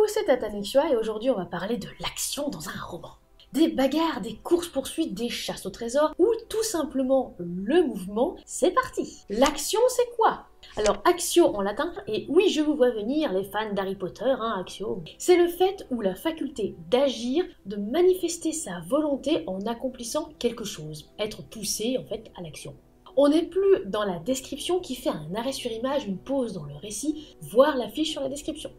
c'est Tatanexua et aujourd'hui on va parler de l'action dans un roman. Des bagarres, des courses-poursuites, des chasses au trésor ou tout simplement le mouvement, c'est parti. L'action c'est quoi? Alors actio en latin, et oui je vous vois venir les fans d'Harry Potter, actio, c'est le fait ou la faculté d'agir, de manifester sa volonté en accomplissant quelque chose, être poussé en fait à l'action. On n'est plus dans la description qui fait un arrêt sur image, une pause dans le récit, voire l'affiche sur la description.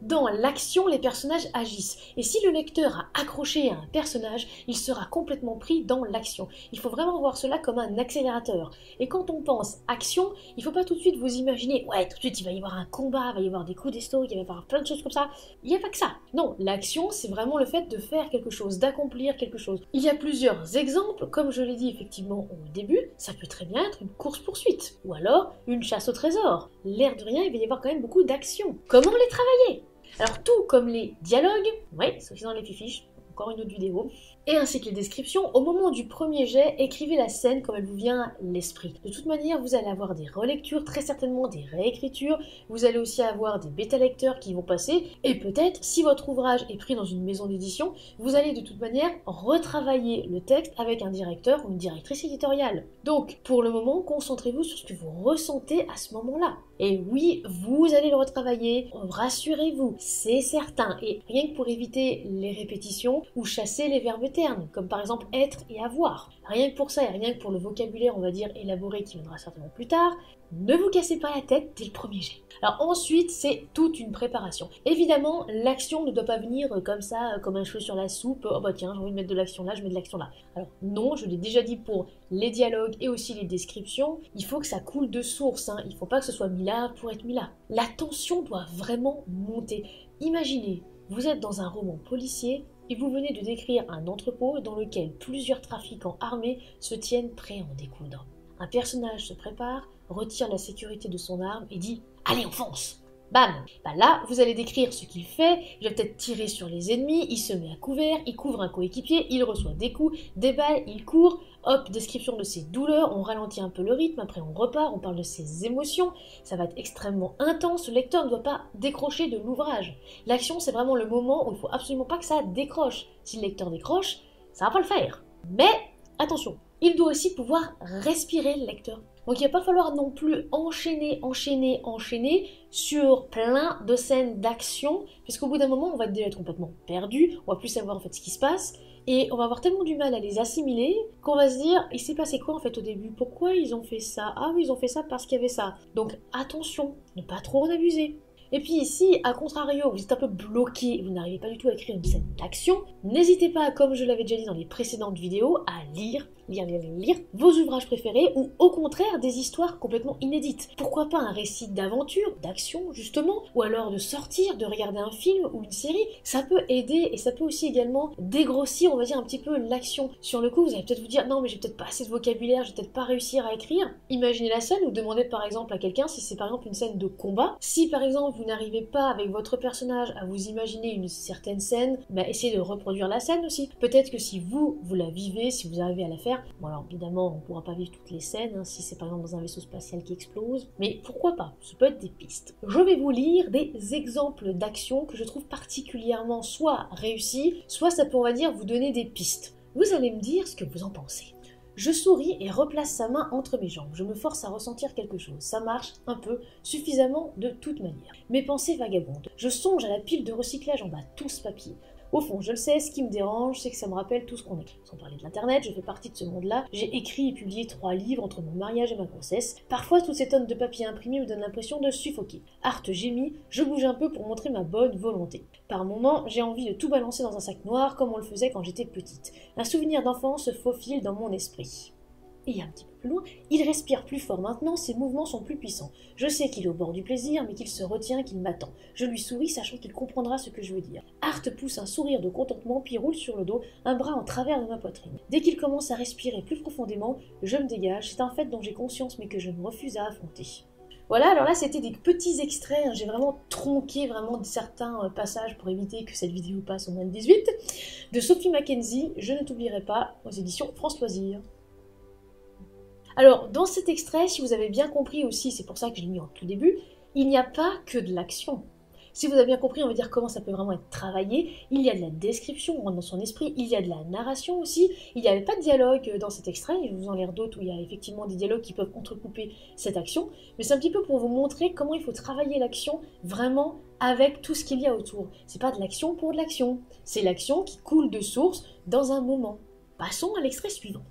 Dans l'action, les personnages agissent, et si le lecteur a accroché à un personnage, il sera complètement pris dans l'action. Il faut vraiment voir cela comme un accélérateur. Et quand on pense action, il ne faut pas tout de suite vous imaginer, ouais, tout de suite il va y avoir un combat, il va y avoir des coups d'esto, il va y avoir plein de choses comme ça. Il n'y a pas que ça. Non, l'action, c'est vraiment le fait de faire quelque chose, d'accomplir quelque chose. Il y a plusieurs exemples, comme je l'ai dit effectivement au début, ça peut très bien être une course-poursuite, ou alors une chasse au trésor. L'air de rien, il va y avoir quand même beaucoup d'action. Comment les travailler ? Alors tout comme les dialogues, oui, sauf dans les fiches, encore une autre vidéo, et ainsi que les descriptions, au moment du premier jet, écrivez la scène comme elle vous vient à l'esprit. De toute manière, vous allez avoir des relectures, très certainement des réécritures, vous allez aussi avoir des bêta-lecteurs qui vont passer, et peut-être, si votre ouvrage est pris dans une maison d'édition, vous allez de toute manière retravailler le texte avec un directeur ou une directrice éditoriale. Donc, pour le moment, concentrez-vous sur ce que vous ressentez à ce moment-là. Et oui, vous allez le retravailler, rassurez-vous, c'est certain, et rien que pour éviter les répétitions ou chasser les verbes termes, comme par exemple être et avoir. Rien que pour ça et rien que pour le vocabulaire, on va dire, élaboré qui viendra certainement plus tard, ne vous cassez pas la tête dès le premier jet. Alors ensuite, c'est toute une préparation. Évidemment, l'action ne doit pas venir comme ça, comme un cheveu sur la soupe, oh bah tiens, j'ai envie de mettre de l'action là, je mets de l'action là. Alors non, je l'ai déjà dit pour les dialogues et aussi les descriptions, il faut que ça coule de source, il faut pas que ce soit mis là pour être mis là. La tension doit vraiment monter. Imaginez, vous êtes dans un roman policier, et vous venez de décrire un entrepôt dans lequel plusieurs trafiquants armés se tiennent prêts à en découdre. Un personnage se prépare, retire la sécurité de son arme et dit « Allez, on fonce !» Bam! Bah là, vous allez décrire ce qu'il fait, il va peut-être tirer sur les ennemis, il se met à couvert, il couvre un coéquipier, il reçoit des coups, des balles, il court, hop, description de ses douleurs, on ralentit un peu le rythme, après on repart, on parle de ses émotions, ça va être extrêmement intense, le lecteur ne doit pas décrocher de l'ouvrage. L'action, c'est vraiment le moment où il ne faut absolument pas que ça décroche. Si le lecteur décroche, ça va pas le faire. Mais, attention, il doit aussi pouvoir respirer le lecteur. Donc il ne va pas falloir non plus enchaîner sur plein de scènes d'action, puisqu'au bout d'un moment, on va déjà être complètement perdu, on va plus savoir en fait ce qui se passe, et on va avoir tellement du mal à les assimiler qu'on va se dire, il s'est passé quoi en fait au début? Pourquoi ils ont fait ça? Ah oui, ils ont fait ça parce qu'il y avait ça. Donc attention, ne pas trop en abuser. Et puis si, à contrario, vous êtes un peu bloqué, vous n'arrivez pas du tout à écrire une scène d'action, n'hésitez pas, comme je l'avais déjà dit dans les précédentes vidéos, à lire vos ouvrages préférés ou au contraire des histoires complètement inédites. Pourquoi pas un récit d'aventure, d'action justement, ou alors de sortir, de regarder un film ou une série. Ça peut aider et ça peut aussi également dégrossir, on va dire, un petit peu l'action. Sur le coup, vous allez peut-être vous dire non mais j'ai peut-être pas assez de vocabulaire, j'ai peut-être pas réussir à écrire. Imaginez la scène ou demandez par exemple à quelqu'un si c'est par exemple une scène de combat. Si par exemple vous n'arrivez pas avec votre personnage à vous imaginer une certaine scène, essayez de reproduire la scène aussi. Peut-être que si vous la vivez, si vous arrivez à la faire, bon alors évidemment on ne pourra pas vivre toutes les scènes, si c'est par exemple dans un vaisseau spatial qui explose, mais pourquoi pas, ça peut être des pistes. Je vais vous lire des exemples d'actions que je trouve particulièrement soit réussies, soit ça peut on va dire vous donner des pistes. Vous allez me dire ce que vous en pensez. Je souris et replace sa main entre mes jambes. Je me force à ressentir quelque chose. Ça marche un peu, suffisamment de toute manière. Mes pensées vagabondent. Je songe à la pile de recyclage en bas, tout ce papier. Au fond, je le sais, ce qui me dérange, c'est que ça me rappelle tout ce qu'on est. Sans parler de l'internet, je fais partie de ce monde-là. J'ai écrit et publié 3 livres entre mon mariage et ma grossesse. Parfois, toutes ces tonnes de papier imprimé me donnent l'impression de suffoquer. Art gémit, je bouge un peu pour montrer ma bonne volonté. Par moments, j'ai envie de tout balancer dans un sac noir comme on le faisait quand j'étais petite. Un souvenir d'enfance se faufile dans mon esprit. Et un petit peu plus loin, il respire plus fort maintenant, ses mouvements sont plus puissants. Je sais qu'il est au bord du plaisir, mais qu'il se retient, qu'il m'attend. Je lui souris, sachant qu'il comprendra ce que je veux dire. Art pousse un sourire de contentement, puis roule sur le dos, un bras en travers de ma poitrine. Dès qu'il commence à respirer plus profondément, je me dégage, c'est un fait dont j'ai conscience, mais que je me refuse à affronter. Voilà, alors là c'était des petits extraits, j'ai vraiment tronqué certains passages pour éviter que cette vidéo passe en moins de 18, de Sophie Mackenzie, Je ne t'oublierai pas, aux éditions France Loisirs. Alors, dans cet extrait, si vous avez bien compris aussi, c'est pour ça que je l'ai mis en tout début, il n'y a pas que de l'action. Si vous avez bien compris, on va dire comment ça peut vraiment être travaillé. Il y a de la description dans son esprit, il y a de la narration aussi. Il n'y avait pas de dialogue dans cet extrait, je vous en lire d'autres où il y a effectivement des dialogues qui peuvent entrecouper cette action. Mais c'est un petit peu pour vous montrer comment il faut travailler l'action vraiment avec tout ce qu'il y a autour. C'est pas de l'action pour de l'action, c'est l'action qui coule de source dans un moment. Passons à l'extrait suivant.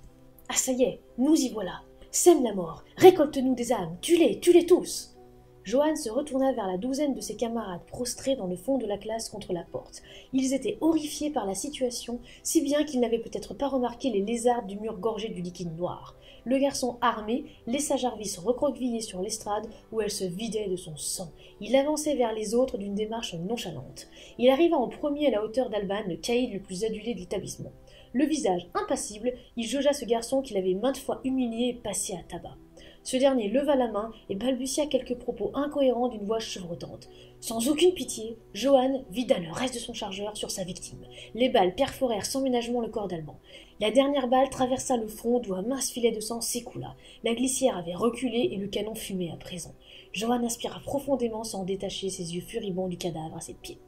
Ah ça y est, nous y voilà. Sème la mort, récolte-nous des âmes, tue-les tous. Johan se retourna vers la douzaine de ses camarades prostrés dans le fond de la classe contre la porte. Ils étaient horrifiés par la situation, si bien qu'ils n'avaient peut-être pas remarqué les lézards du mur gorgé du liquide noir. Le garçon armé laissa Jarvis recroqueviller sur l'estrade où elle se vidait de son sang. Il avançait vers les autres d'une démarche nonchalante. Il arriva en premier à la hauteur d'Alban, le caïd le plus adulé de l'établissement. Le visage impassible, il jaugea ce garçon qu'il avait maintes fois humilié et passé à tabac. Ce dernier leva la main et balbutia quelques propos incohérents d'une voix chevrotante. Sans aucune pitié, Johan vida le reste de son chargeur sur sa victime. Les balles perforèrent sans ménagement le corps d'Alban. La dernière balle traversa le front d'où un mince filet de sang s'écoula. La glissière avait reculé et le canon fumait à présent. Johan inspira profondément sans détacher ses yeux furibonds du cadavre à ses pieds.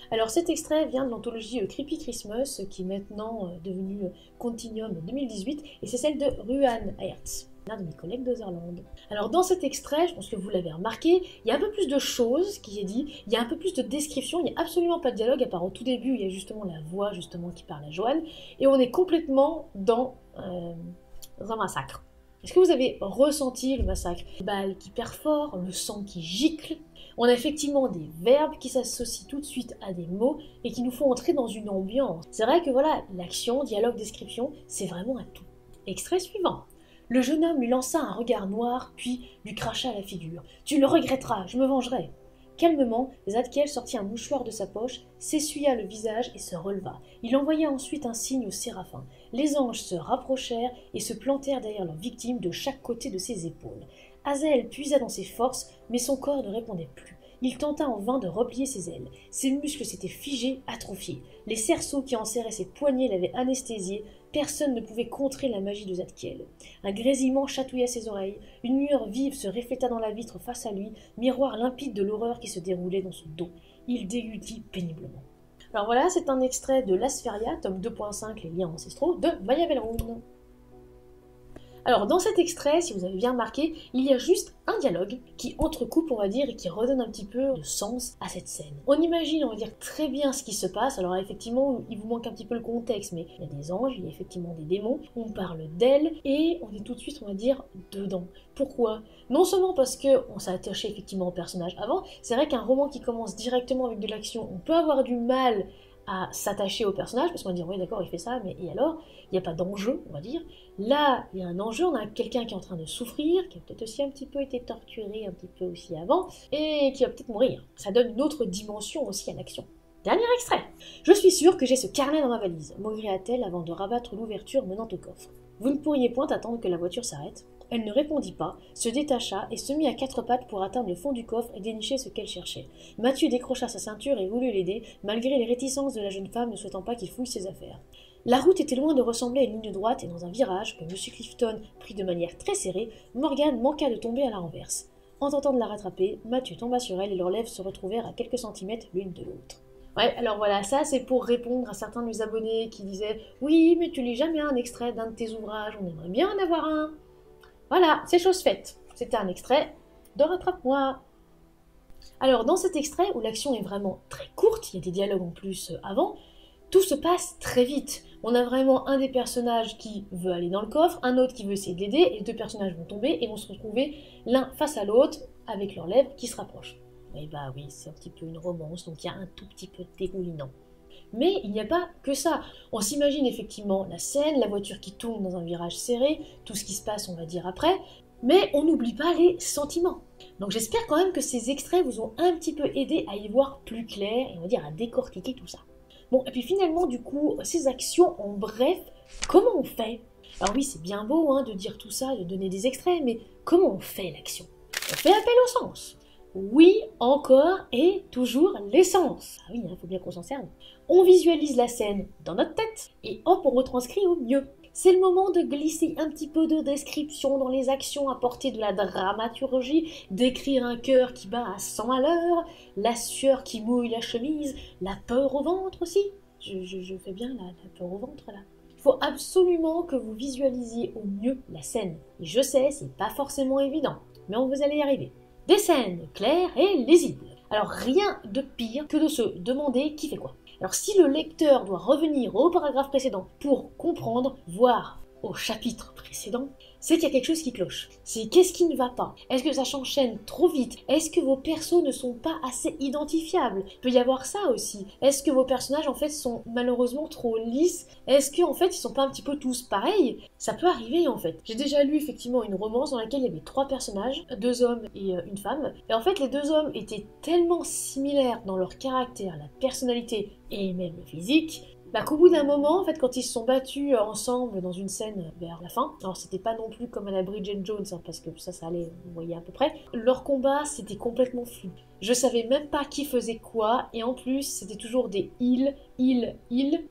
Alors cet extrait vient de l'anthologie Creepy Christmas, qui est maintenant devenue Continuum 2018, et c'est celle de Ruan Hertz, l'un de mes collègues d'Otherland. Alors dans cet extrait, je pense que vous l'avez remarqué, il y a un peu plus de choses qui est dit, il y a un peu plus de description, il n'y a absolument pas de dialogue, à part au tout début, il y a justement la voix justement qui parle à Johan, et on est complètement dans un massacre. Est-ce que vous avez ressenti le massacre? Les balles qui perforent, le sang qui gicle. On a effectivement des verbes qui s'associent tout de suite à des mots et qui nous font entrer dans une ambiance. C'est vrai que voilà, l'action, dialogue, description, c'est vraiment un tout. Extrait suivant. Le jeune homme lui lança un regard noir, puis lui cracha à la figure. « Tu le regretteras, je me vengerai !» Calmement, Zadkiel sortit un mouchoir de sa poche, s'essuya le visage et se releva. Il envoya ensuite un signe aux séraphins. Les anges se rapprochèrent et se plantèrent derrière leur victime de chaque côté de ses épaules. Azaël puisa dans ses forces, mais son corps ne répondait plus. Il tenta en vain de replier ses ailes. Ses muscles s'étaient figés, atrophiés. Les cerceaux qui enserraient ses poignets l'avaient anesthésié. Personne ne pouvait contrer la magie de Zadkiel. Un grésillement chatouilla ses oreilles. Une lueur vive se refléta dans la vitre face à lui, miroir limpide de l'horreur qui se déroulait dans son dos. Il déglutit péniblement. Alors voilà, c'est un extrait de Lasferia, tome 2.5, les liens ancestraux, de Maya Velroun. Alors dans cet extrait, si vous avez bien remarqué, il y a juste un dialogue qui entrecoupe, on va dire, et qui redonne un petit peu de sens à cette scène. On imagine, on va dire, très bien ce qui se passe. Alors effectivement, il vous manque un petit peu le contexte, mais il y a des anges, il y a effectivement des démons, on parle d'elle, et on est tout de suite, on va dire, dedans. Pourquoi? Non seulement parce qu'on s'est attaché effectivement au personnage avant, c'est vrai qu'un roman qui commence directement avec de l'action, on peut avoir du mal à s'attacher au personnage, parce qu'on va dire, oui d'accord, il fait ça, mais et alors? Il n'y a pas d'enjeu, on va dire. Là, il y a un enjeu, on a quelqu'un qui est en train de souffrir, qui a peut-être aussi un petit peu été torturé, un petit peu aussi avant, et qui va peut-être mourir. Ça donne une autre dimension aussi à l'action. Dernier extrait. Je suis sûre que j'ai ce carnet dans ma valise, maugréa-t-elle avant de rabattre l'ouverture menant au coffre. Vous ne pourriez point attendre que la voiture s'arrête? Elle ne répondit pas, se détacha et se mit à quatre pattes pour atteindre le fond du coffre et dénicher ce qu'elle cherchait. Mathieu décrocha sa ceinture et voulut l'aider, malgré les réticences de la jeune femme ne souhaitant pas qu'il fouille ses affaires. La route était loin de ressembler à une ligne droite et dans un virage que M. Clifton prit de manière très serrée, Morgane manqua de tomber à la renverse. En tentant de la rattraper, Mathieu tomba sur elle et leurs lèvres se retrouvèrent à quelques centimètres l'une de l'autre. Ouais, alors voilà, ça c'est pour répondre à certains de mes abonnés qui disaient « Oui, mais tu lis jamais un extrait d'un de tes ouvrages, on aimerait bien en avoir un !» Voilà, c'est chose faite. C'était un extrait de Rattrape-moi. Alors dans cet extrait, où l'action est vraiment très courte, il y a des dialogues en plus avant, tout se passe très vite. On a vraiment un des personnages qui veut aller dans le coffre, un autre qui veut essayer de l'aider, et les deux personnages vont tomber et vont se retrouver l'un face à l'autre avec leurs lèvres qui se rapprochent. Et bah oui, c'est un petit peu une romance, donc il y a un tout petit peu de dégoulinant. Mais il n'y a pas que ça. On s'imagine effectivement la scène, la voiture qui tourne dans un virage serré, tout ce qui se passe, on va dire, après, mais on n'oublie pas les sentiments. Donc j'espère quand même que ces extraits vous ont un petit peu aidé à y voir plus clair, et on va dire à décortiquer tout ça. Bon, et puis finalement, du coup, ces actions, en bref, comment on fait? Alors oui, c'est bien beau hein, de dire tout ça, de donner des extraits, mais comment on fait l'action? On fait appel au sens. Oui, encore et toujours l'essence. Ah oui, il faut bien qu'on s'en serve. On visualise la scène dans notre tête et hop, on retranscrit au mieux. c'est le moment de glisser un petit peu de description dans les actions, apporter de la dramaturgie, d'écrire un cœur qui bat à 100 à l'heure, la sueur qui mouille la chemise, la peur au ventre aussi. Je fais bien la peur au ventre là. Il faut absolument que vous visualisiez au mieux la scène. Et je sais, c'est pas forcément évident, mais vous allez y arriver. Des scènes claires et lisibles. Alors rien de pire que de se demander qui fait quoi. Alors si le lecteur doit revenir au paragraphe précédent pour comprendre, voire au chapitre précédent, c'est qu'il y a quelque chose qui cloche. C'est qu'est-ce qui ne va pas? Est-ce que ça s'enchaîne trop vite? Est-ce que vos persos ne sont pas assez identifiables? Il peut y avoir ça aussi. Est-ce que vos personnages en fait sont malheureusement trop lisses? Est-ce qu'en fait ils sont pas un petit peu tous pareils? Ça peut arriver en fait. J'ai déjà lu effectivement une romance dans laquelle il y avait 3 personnages, 2 hommes et une femme. Et en fait les 2 hommes étaient tellement similaires dans leur caractère, la personnalité et même le physique, qu'au bout d'un moment, en fait, quand ils se sont battus ensemble dans une scène vers la fin, alors c'était pas non plus comme à la Bridget Jones, hein, parce que ça allait, vous voyez à peu près, leur combat c'était complètement flou. Je savais même pas qui faisait quoi, et en plus c'était toujours des ils,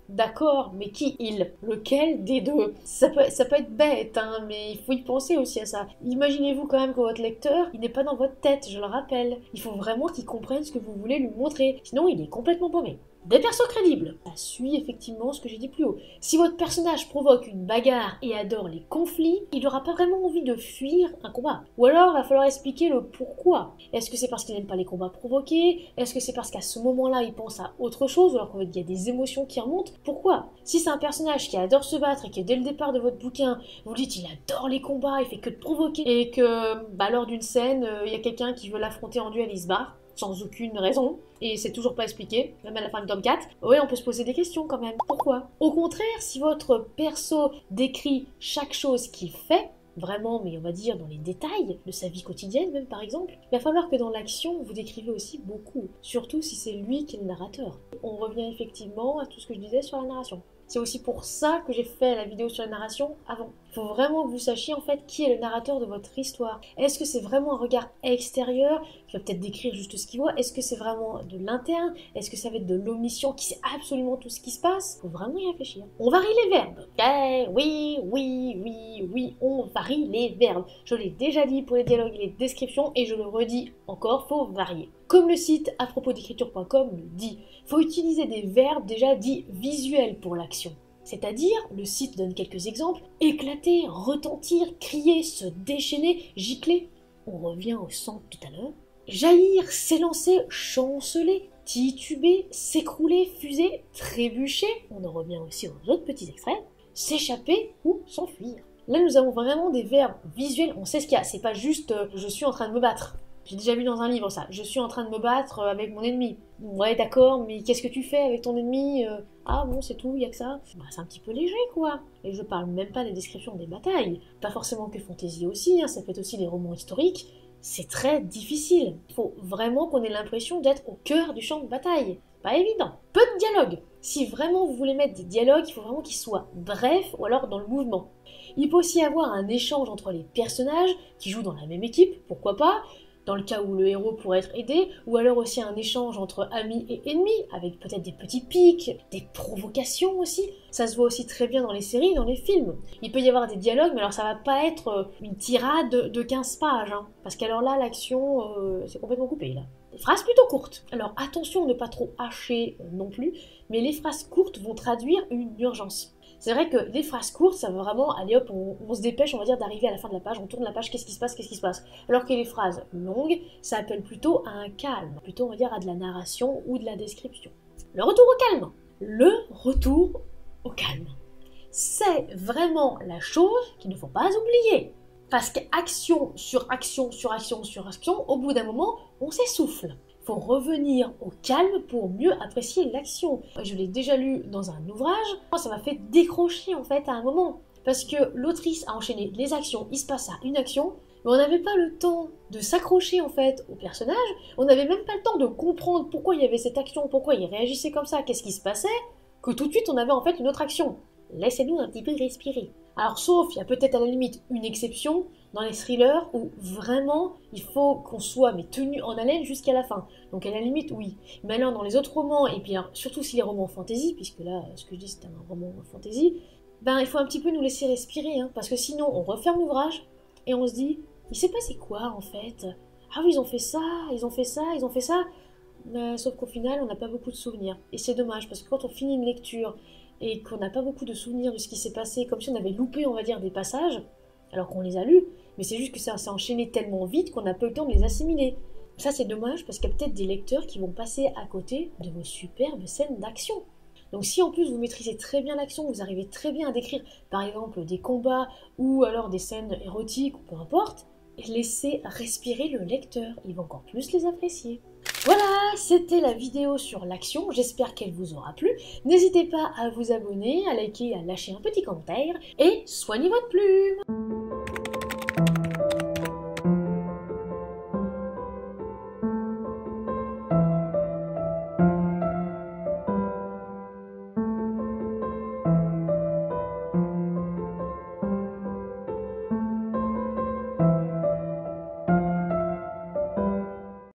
d'accord, mais qui ils? Lequel des deux? Ça peut être bête, hein, mais il faut y penser aussi à ça. Imaginez-vous quand même que votre lecteur, il n'est pas dans votre tête, je le rappelle. Il faut vraiment qu'il comprenne ce que vous voulez lui montrer, sinon il est complètement paumé. Des persos crédibles. Ça suit effectivement ce que j'ai dit plus haut. Si votre personnage provoque une bagarre et adore les conflits, il n'aura pas vraiment envie de fuir un combat. Ou alors, il va falloir expliquer le pourquoi. Est-ce que c'est parce qu'il n'aime pas les combats provoqués? Est-ce que c'est parce qu'à ce moment-là, il pense à autre chose? Ou alors qu'il y a des émotions qui remontent? Pourquoi? Si c'est un personnage qui adore se battre et que dès le départ de votre bouquin, vous dites il adore les combats, il fait que de provoquer, et que lors d'une scène, il y a quelqu'un qui veut l'affronter en duel, il se barre, sans aucune raison, et c'est toujours pas expliqué, même à la fin du tome 4, ouais, on peut se poser des questions quand même. Pourquoi? Au contraire, si votre perso décrit chaque chose qu'il fait, vraiment, mais on va dire dans les détails de sa vie quotidienne même par exemple, il va falloir que dans l'action, vous décrivez aussi beaucoup, surtout si c'est lui qui est le narrateur. On revient effectivement à tout ce que je disais sur la narration. C'est aussi pour ça que j'ai fait la vidéo sur la narration avant. Il faut vraiment que vous sachiez en fait qui est le narrateur de votre histoire. Est-ce que c'est vraiment un regard extérieur qui va peut-être décrire juste ce qu'il voit? Est-ce que c'est vraiment de l'interne? Est-ce que ça va être de l'omission qui sait absolument tout ce qui se passe? Il faut vraiment y réfléchir. On varie les verbes. Oui, on varie les verbes. Je l'ai déjà dit pour les dialogues et les descriptions et je le redis encore, faut varier. Comme le site à propos d'écriture.com le dit, il faut utiliser des verbes déjà dits visuels pour l'action. C'est-à-dire, le site donne quelques exemples, éclater, retentir, crier, se déchaîner, gicler. On revient au centre tout à l'heure. Jaillir, s'élancer, chanceler, tituber, s'écrouler, fuser, trébucher. On en revient aussi aux autres petits extraits. S'échapper ou s'enfuir. Là, nous avons vraiment des verbes visuels, on sait ce qu'il y a. C'est pas juste je suis en train de me battre. J'ai déjà vu dans un livre ça. Je suis en train de me battre avec mon ennemi. Ouais, d'accord, mais qu'est-ce que tu fais avec ton ennemi? Ah bon, c'est tout, y a que ça? C'est un petit peu léger, quoi. Et je parle même pas des descriptions des batailles. Pas forcément que fantasy aussi, hein, ça peut être aussi des romans historiques. C'est très difficile. Il faut vraiment qu'on ait l'impression d'être au cœur du champ de bataille. Pas évident. Peu de dialogue. Si vraiment vous voulez mettre des dialogues, il faut vraiment qu'ils soient brefs ou alors dans le mouvement. Il peut aussi y avoir un échange entre les personnages qui jouent dans la même équipe, pourquoi pas, dans le cas où le héros pourrait être aidé, ou alors aussi un échange entre amis et ennemis, avec peut-être des petits pics, des provocations aussi. Ça se voit aussi très bien dans les séries, dans les films. Il peut y avoir des dialogues, mais alors ça va pas être une tirade de 15 pages, hein, parce qu'alors là, l'action, c'est complètement coupé, là. Des phrases plutôt courtes. Alors attention de ne pas trop hacher non plus, mais les phrases courtes vont traduire une urgence. C'est vrai que les phrases courtes, ça va vraiment, allez hop, on se dépêche, on va dire, d'arriver à la fin de la page, on tourne la page, qu'est-ce qui se passe? Alors que les phrases longues, ça appelle plutôt à un calme, plutôt on va dire à de la narration ou de la description. Le retour au calme. Le retour au calme. C'est vraiment la chose qu'il ne faut pas oublier. Parce qu'action sur action sur action sur action, au bout d'un moment, on s'essouffle. Il faut revenir au calme pour mieux apprécier l'action. Je l'ai déjà lu dans un ouvrage, ça m'a fait décrocher en fait à un moment. Parce que l'autrice a enchaîné les actions, il se passe à une action, mais on n'avait pas le temps de s'accrocher en fait au personnage, on n'avait même pas le temps de comprendre pourquoi il y avait cette action, pourquoi il réagissait comme ça, qu'est-ce qui se passait, que tout de suite on avait en fait une autre action. Laissez-nous un petit peu respirer. Alors sauf, il y a peut-être à la limite une exception, dans les thrillers où vraiment il faut qu'on soit tenu en haleine jusqu'à la fin. Donc à la limite oui. Mais alors dans les autres romans, et puis alors, surtout si les romans fantasy, puisque là ce que je dis c'est un roman fantasy, ben il faut un petit peu nous laisser respirer, hein, parce que sinon on referme l'ouvrage et on se dit, il s'est passé quoi en fait? Ah oui, ils ont fait ça, ils ont fait ça, ils ont fait ça. Sauf qu'au final, on n'a pas beaucoup de souvenirs. Et c'est dommage, parce que quand on finit une lecture et qu'on n'a pas beaucoup de souvenirs de ce qui s'est passé, comme si on avait loupé, on va dire, des passages, alors qu'on les a lus, mais c'est juste que ça s'est enchaîné tellement vite qu'on n'a pas eu le temps de les assimiler. Ça, c'est dommage, parce qu'il y a peut-être des lecteurs qui vont passer à côté de vos superbes scènes d'action. Donc si en plus vous maîtrisez très bien l'action, vous arrivez très bien à décrire, par exemple, des combats ou alors des scènes érotiques, ou peu importe, laissez respirer le lecteur, il va encore plus les apprécier. Voilà, c'était la vidéo sur l'action, j'espère qu'elle vous aura plu. N'hésitez pas à vous abonner, à liker, à lâcher un petit commentaire, et soignez votre plume!